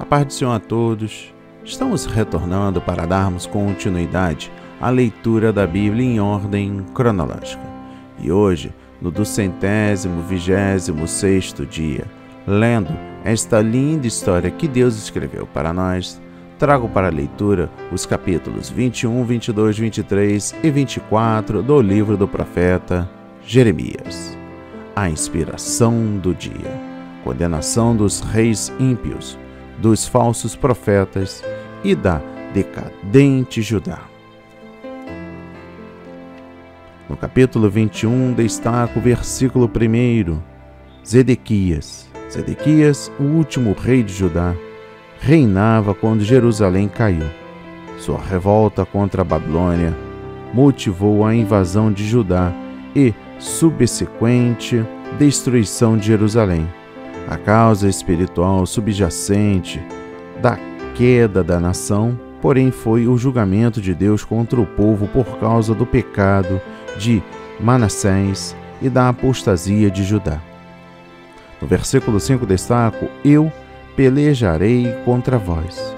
A paz do Senhor a todos. Estamos retornando para darmos continuidade à leitura da Bíblia em ordem cronológica. E hoje, no 226º dia, lendo esta linda história que Deus escreveu para nós, trago para a leitura os capítulos 21, 22, 23 e 24 do livro do profeta Jeremias. A inspiração do dia, condenação dos reis ímpios, dos falsos profetas e da decadente Judá. No capítulo 21 destaca o versículo 1. Zedequias, o último rei de Judá, reinava quando Jerusalém caiu. Sua revolta contra a Babilônia motivou a invasão de Judá e subsequente destruição de Jerusalém. A causa espiritual subjacente da queda da nação, porém, foi o julgamento de Deus contra o povo por causa do pecado de Manassés e da apostasia de Judá. No versículo 5 destaco: eu pelejarei contra vós.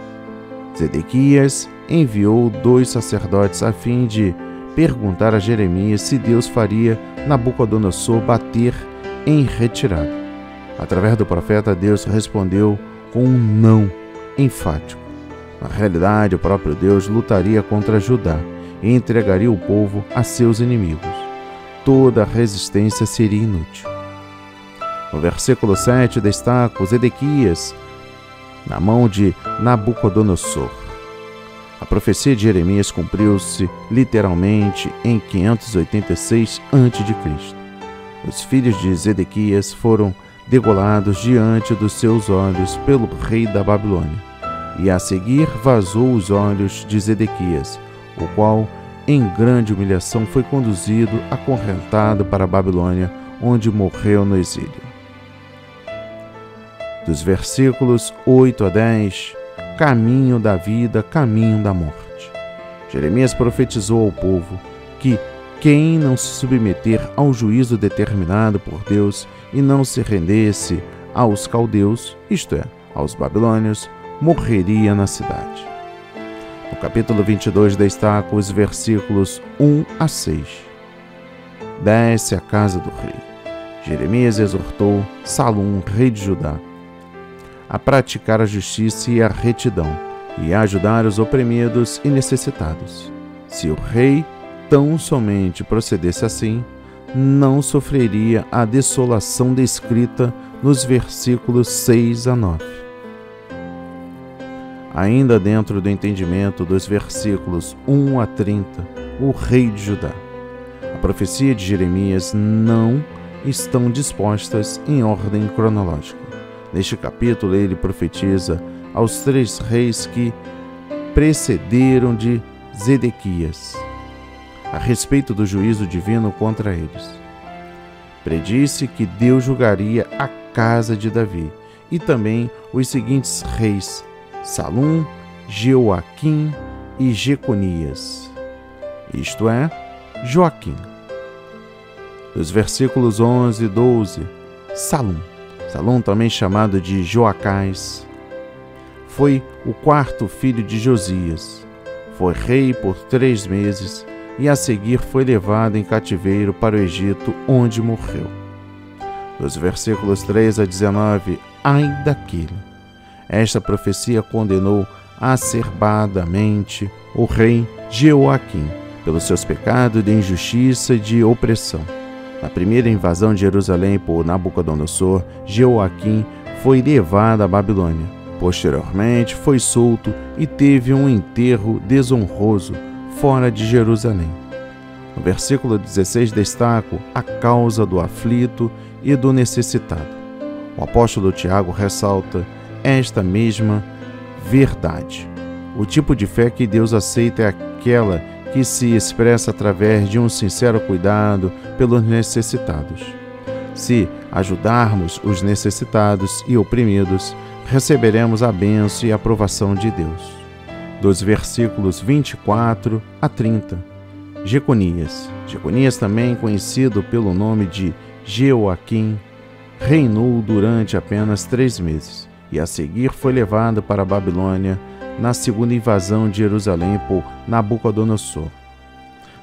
Zedequias enviou 2 sacerdotes a fim de perguntar a Jeremias se Deus faria Nabucodonosor bater em retirada. Através do profeta, Deus respondeu com um não enfático. Na realidade, o próprio Deus lutaria contra Judá e entregaria o povo a seus inimigos. Toda resistência seria inútil. No versículo 7 destaca Zedequias na mão de Nabucodonosor. A profecia de Jeremias cumpriu-se literalmente em 586 a.C. Os filhos de Zedequias foram degolados diante dos seus olhos pelo rei da Babilônia, e a seguir vazou os olhos de Zedequias, o qual, em grande humilhação, foi conduzido acorrentado para a Babilônia, onde morreu no exílio. Dos versículos 8 a 10, caminho da vida, caminho da morte. Jeremias profetizou ao povo que quem não se submeter ao juízo determinado por Deus e não se rendesse aos caldeus, isto é, aos babilônios, morreria na cidade. No capítulo 22 destaca os versículos 1 a 6. Desce à casa do rei. Jeremias exortou Salum, rei de Judá, a praticar a justiça e a retidão, e a ajudar os oprimidos e necessitados. Se o rei tão somente procedesse assim, não sofreria a desolação descrita nos versículos 6 a 9. Ainda dentro do entendimento dos versículos 1 a 30, o rei de Judá. A profecia de Jeremias não estão dispostas em ordem cronológica. Neste capítulo, ele profetiza aos 3 reis que precederam de Zedequias, a respeito do juízo divino contra eles. Predisse que Deus julgaria a casa de Davi e também os seguintes reis: Salum, Jeoaquim e Jeconias, isto é, Joaquim. Dos versículos 11 e 12, Salum, também chamado de Joacás, foi o 4º filho de Josias. Foi rei por 3 meses e a seguir foi levado em cativeiro para o Egito, onde morreu. Dos versículos 3 a 19, ai daquele. Esta profecia condenou acerbadamente o rei Jeoaquim pelos seus pecados de injustiça e de opressão. Na primeira invasão de Jerusalém por Nabucodonosor, Jeoaquim foi levado à Babilônia. Posteriormente, foi solto e teve um enterro desonroso fora de Jerusalém. No versículo 16 destaco a causa do aflito e do necessitado. O apóstolo Tiago ressalta esta mesma verdade. O tipo de fé que Deus aceita é aquela que se expressa através de um sincero cuidado pelos necessitados. Se ajudarmos os necessitados e oprimidos, receberemos a bênção e a aprovação de Deus. Dos versículos 24 a 30, Jeconias, também conhecido pelo nome de Jeoaquim, reinou durante apenas 3 meses e a seguir foi levado para a Babilônia na segunda invasão de Jerusalém por Nabucodonosor.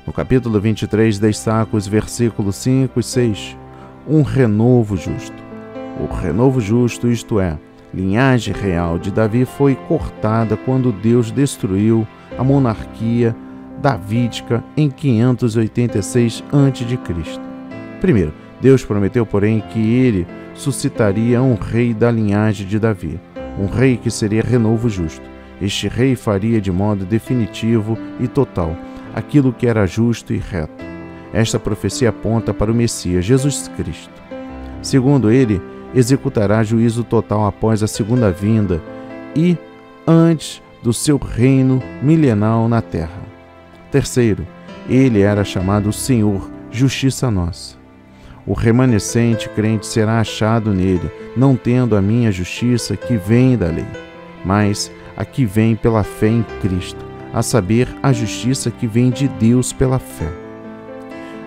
No capítulo 23 destaca os versículos 5 e 6, um renovo justo. O renovo justo, isto é, linhagem real de Davi, foi cortada quando Deus destruiu a monarquia davídica em 586 a.C. Primeiro, Deus prometeu, porém, que ele suscitaria um rei da linhagem de Davi, um rei que seria renovo justo. Este rei faria de modo definitivo e total aquilo que era justo e reto. Esta profecia aponta para o Messias, Jesus Cristo. Segundo, ele executará juízo total após a segunda vinda e antes do seu reino milenal na terra. Terceiro, ele era chamado Senhor, justiça nossa. O remanescente crente será achado nele, não tendo a minha justiça que vem da lei, mas a que vem pela fé em Cristo, a saber, a justiça que vem de Deus pela fé.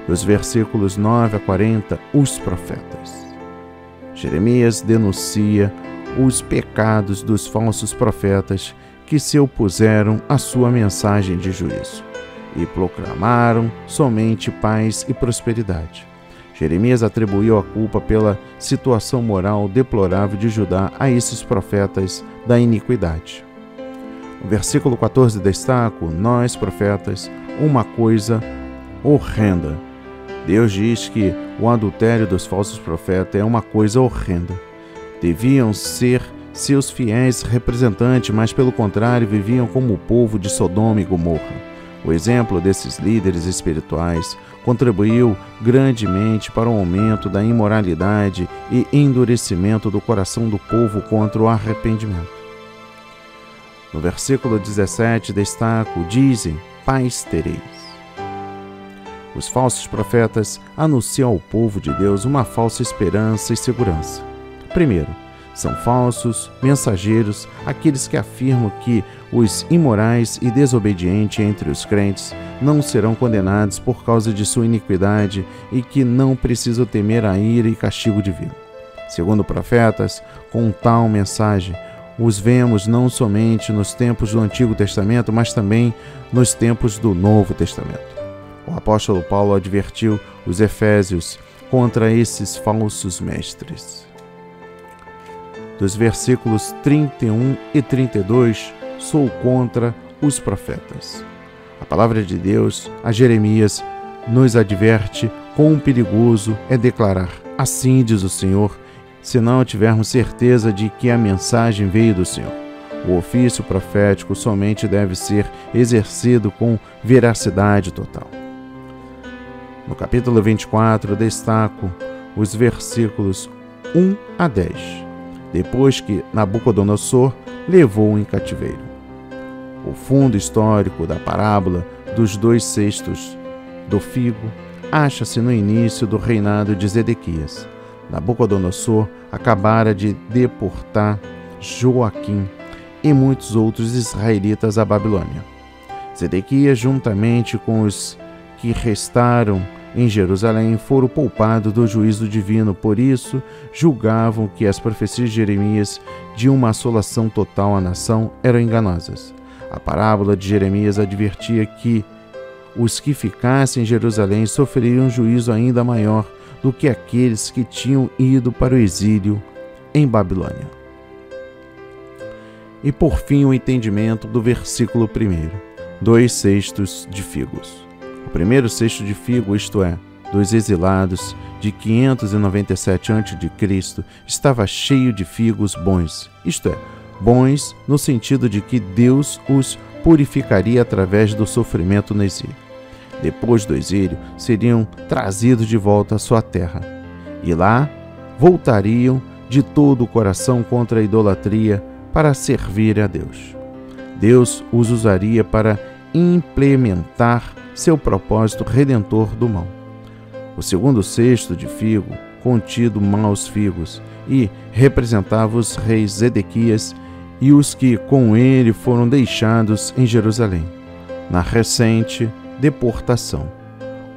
Dos versículos 9 a 40, os profetas. Jeremias denuncia os pecados dos falsos profetas que se opuseram à sua mensagem de juízo e proclamaram somente paz e prosperidade. Jeremias atribuiu a culpa pela situação moral deplorável de Judá a esses profetas da iniquidade. O versículo 14 destaca, nós, profetas, uma coisa horrenda. Deus diz que o adultério dos falsos profetas é uma coisa horrenda. Deviam ser seus fiéis representantes, mas pelo contrário viviam como o povo de Sodoma e Gomorra. O exemplo desses líderes espirituais contribuiu grandemente para o aumento da imoralidade e endurecimento do coração do povo contra o arrependimento. No versículo 17 destaco, dizem, paz tereis. Os falsos profetas anunciam ao povo de Deus uma falsa esperança e segurança. Primeiro, são falsos mensageiros aqueles que afirmam que os imorais e desobedientes entre os crentes não serão condenados por causa de sua iniquidade e que não precisam temer a ira e castigo divino. Segundo profetas, com tal mensagem, os vemos não somente nos tempos do Antigo Testamento, mas também nos tempos do Novo Testamento. O apóstolo Paulo advertiu os efésios contra esses falsos mestres. Dos versículos 31 e 32, sou contra os profetas. A palavra de Deus a Jeremias nos adverte quão perigoso é declarar, assim diz o Senhor, se não tivermos certeza de que a mensagem veio do Senhor. O ofício profético somente deve ser exercido com veracidade total. No capítulo 24, destaco os versículos 1 a 10, depois que Nabucodonosor levou em cativeiro. O fundo histórico da parábola dos 2 cestos do figo acha-se no início do reinado de Zedequias. Nabucodonosor acabara de deportar Joaquim e muitos outros israelitas à Babilônia. Zedequias, juntamente com os que restaram em Jerusalém, foram poupados do juízo divino, por isso julgavam que as profecias de Jeremias de uma assolação total à nação eram enganosas. A parábola de Jeremias advertia que os que ficassem em Jerusalém sofreriam um juízo ainda maior do que aqueles que tinham ido para o exílio em Babilônia. E por fim o entendimento do versículo 1, 2 cestos de figos. O primeiro cesto de figo, isto é, dos exilados de 597 a.C., estava cheio de figos bons, isto é, bons no sentido de que Deus os purificaria através do sofrimento no exílio. Depois do exílio, seriam trazidos de volta à sua terra, e lá voltariam de todo o coração contra a idolatria para servir a Deus. Deus os usaria para implementar seu propósito redentor do mal. O segundo cesto de figo, contido maus figos, e representava os reis Zedequias e os que com ele foram deixados em Jerusalém, na recente deportação.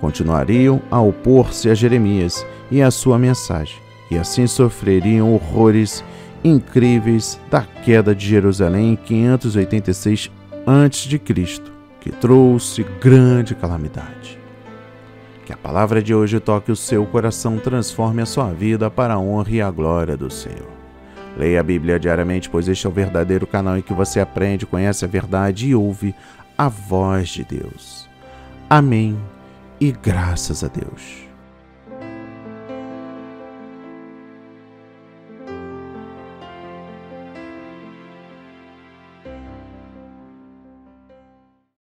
Continuariam a opor-se a Jeremias e a sua mensagem, e assim sofreriam horrores incríveis da queda de Jerusalém em 586 a.C., que trouxe grande calamidade. Que a palavra de hoje toque o seu coração, transforme a sua vida para a honra e a glória do Senhor. Leia a Bíblia diariamente, pois este é o verdadeiro canal em que você aprende, conhece a verdade e ouve a voz de Deus. Amém e graças a Deus.